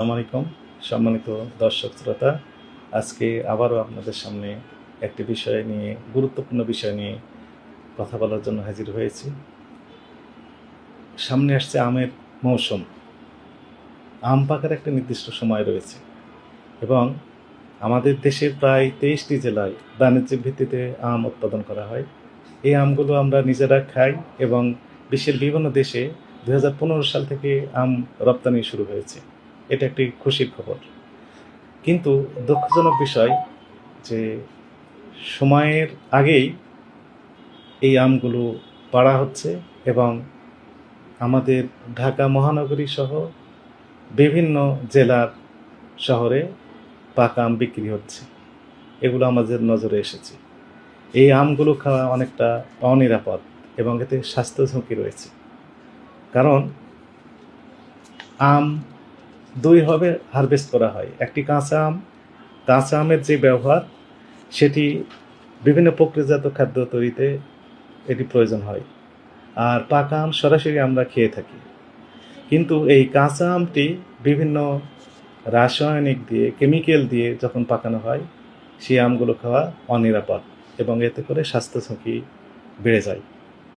আসসালামু আলাইকুম সম্মানিত দর্শক শ্রোতা। আজকে আবারও আপনাদের সামনে একটি বিষয় নিয়ে গুরুত্বপূর্ণ বিষয় নিয়ে কথা বলার জন্য হাজির হয়েছি। সামনে আসছে আমের মৌসুম। আম পাকার একটা নির্দিষ্ট সময় রয়েছে এবং আমাদের দেশের প্রায় 23টি জেলায় বাণিজ্যিক ভিত্তিতে আম উৎপাদন করা হয়। এই আমগুলো আমরা নিজেরা খাই এবং বিশ্বের বিভিন্ন দেশে 2015 সাল থেকে আম রপ্তানি শুরু হয়েছে। এটা একটি খুশির খবর। কিন্তু দুঃখজনক বিষয় যে সময়ের আগেই এই আমগুলো পাড়া হচ্ছে এবং আমাদের ঢাকা মহানগরী সহ বিভিন্ন জেলার শহরে পাকা আম বিক্রি হচ্ছে। এগুলো আমাদের নজরে এসেছে। এই আমগুলো খাওয়া অনেকটা অনিরাপদ এবং এতে স্বাস্থ্য ঝুঁকি রয়েছে। কারণ আম দুইভাবে হারভেস্ট করা হয়। একটি কাঁচা আমের যে ব্যবহার সেটি বিভিন্ন প্রক্রিয়াজাত খাদ্য তৈরিতে এটি প্রয়োজন হয়। আর পাকা আম সরাসরি আমরা খেয়ে থাকি। কিন্তু এই কাঁচা আমটি বিভিন্ন রাসায়নিক দিয়ে কেমিক্যাল দিয়ে যখন পাকানো হয় সেই আমগুলো খাওয়া অনিরাপদ এবং এতে করে স্বাস্থ্য ঝুঁকি বেড়ে যায়।